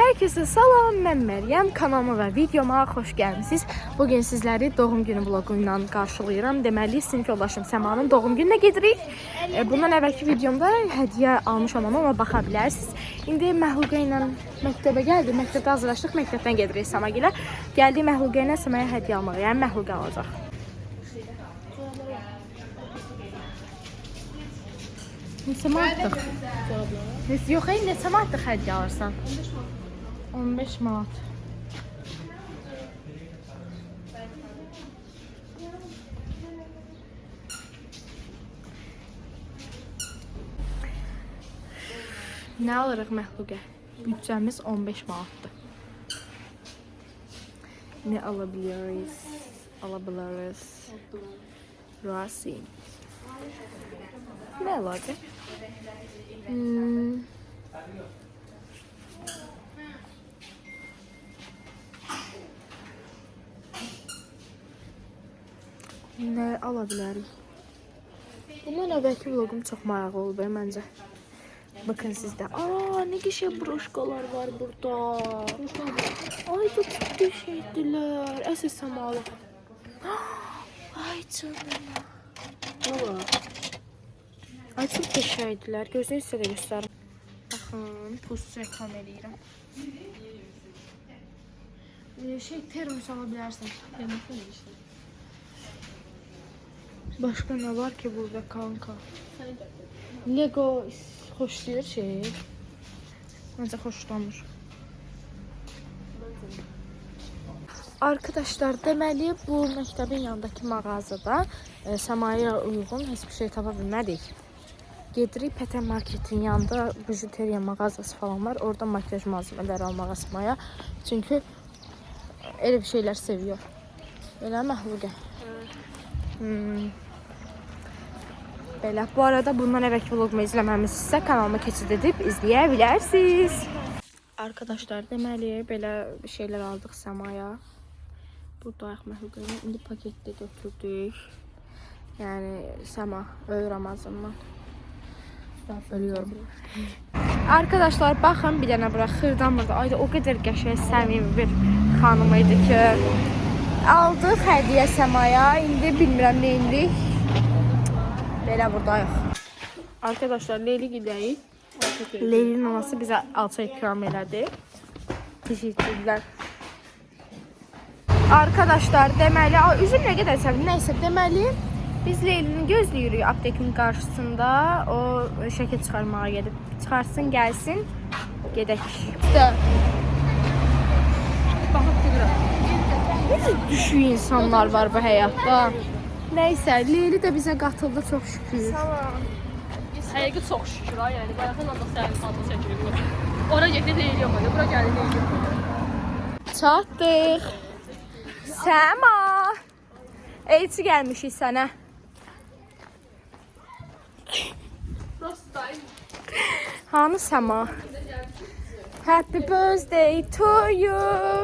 Herkese salam, mən Məryəm. Kanalıma və videoma xoş gəlmisiniz. Bugün sizləri doğum günü vlogu ilə qarşılayıram. Deməli, sinif yoldaşım Səmanın doğum gününə gedirik. Bundan əvvəlki videomda hədiyyə almışam amma baxa bilərsiniz. İndi Məhluqə ilə məktəbə gəldik. Məktəbdə hazırlaşdıq. Məktəbdən gedirik Səmagilə. Gəldik Məhluqə ilə Səmaya hədiyyə almağa. Yəni Məhluqə alacaq. Neçə manatlıq? Yox, neçə manatlıq hədiyyə alırsan? 15 manat. Nə alırıq Məhluqə? Bütçəmiz 15 manatdır. Nə alabiliriz? Alabiliriz. Rasi. Nə əlaqə? Nə ala bilərik? Bundan əvvəlki vlogum çox maraqlı olub məncə. Bakın sizdə. Ne qəşəng broşkalar var burada. Ay, çok qəşəngdilər. Əsas samalı. Ay canına. Ay, çok qəşəngdilər. Gözünü sizə də göstərim. Baxın, postu reklam edirəm. Termos ala bilərsən. Başka ne var ki burada kanka? Lego hoşlayır şey. Bence hoşlanır. Arkadaşlar, deməli bu məktəbin yanındakı mağazada Səmaya uyğun heç bir şey tapa bilmədik. Gedirik Peten Marketin yanında bijuteriya mağazası falan var. Orada makyaj malzemeleri almağa Səmaya. Çünkü öyle bir şeyler seviyor. Öyle Məhluqə. Belə. Bu arada bundan əvvəlki vlogumu izləməmişsinizsə kanalıma keçid edib izləyə bilərsiniz. Arkadaşlar, deməli belə bir şeyler aldık Səmaya. Buradayıq Məhluqəni. İndi paketdə götürdük. Yəni Səma ölür Ramazandan. Ölüyorum. Arkadaşlar, baxın bir dənə bura xırdan burada. Ayda o qədər qəşəng səmimi bir xanım idi ki, aldıq hədiyyə Səmaya. İndi bilmirəm nə edirik. Belə buradayıq. Arkadaşlar, Leyli gidəyik. Leylinin anası bizə alça ikram elədi. Teşekkürlər. Arkadaşlar, deməli, üzüm nə qədər sevdim. Nəysə, deməli, biz Leylini gözləyirik aptekin qarşısında. O şəkil çıxarmağa gedib. Çıxarsın, gəlsin. Gedək. Necə düşük insanlar var bu həyatda. Neyse, Leyli de bize katıldı çok şükür. Həqiqi çox şükür ha, yəni bayaqdan da sənin adını çəkirik. Ora getdi Leyli yox idi, bura gəldi Leyli yox idi. Çatdıq. Səma. Elçi gəlmişik sənə. Hanı Səma? Happy birthday to you.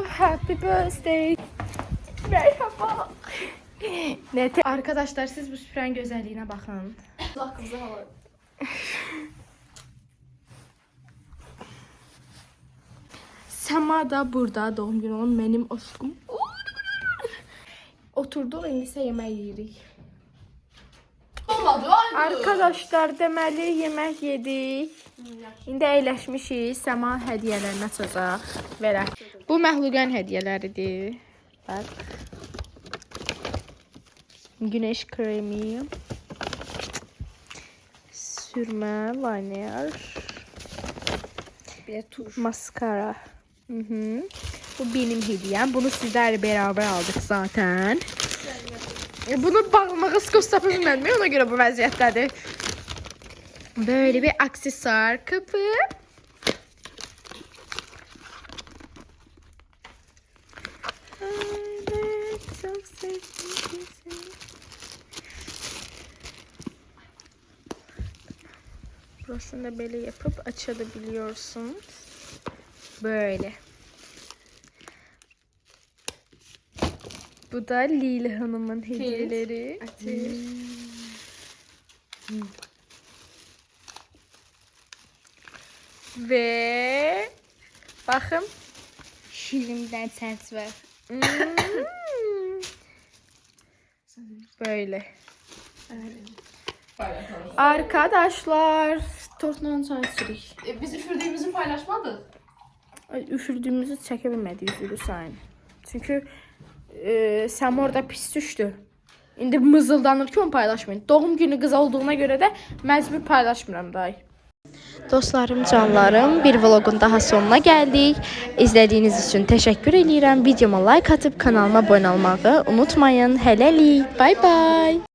Happy birthday. Merhaba. Arkadaşlar, siz bu süpürən gözəlliyinə baxın. Haqqımıza hava. Səma da burada, doğum günü olan mənim aşkım. Oturduq, indi isə yemək yeyirik. Arkadaşlar, deməli yemək yedik. İndi əyləşmişik. Səma hədiyyələrini açacaq. Verək. Bu Məhluqənin hədiyyələridir. Bax. Güneş kremi, sürme, liner, bir tuş, maskara. Bu benim hediyem. Bunu sizlerle beraber aldık zaten. Bunu bağlamağa skostapı bilmədim. Ona göre bu vəziyyətdədir. Böyle bir aksesuar kapı. Çok sevdim. Burasını da böyle yapıp açabiliyorsunuz. Böyle. Bu da Leyli Hanım'ın hediyeleri. Ve Baxım. Şirimdən səs var. Böyle. Arkadaşlar, tortla çay içirik. Biz üfürdüğümüzü paylaşmadık. Üfürdüğümüzü çəkə bilmədik üzülü sayın. Çünki Sam orada pis düşdü. İndi mızıldanır ki onu paylaşmayın. Doğum günü qız olduğuna görə də məcbur paylaşmıram day. Dostlarım, canlarım, bir vlogun daha sonuna gəldik. İzlədiyiniz üçün təşəkkür edirəm. Videoma like atıb kanalıma abunə olmağı unutmayın. Hələlik. Bye bye.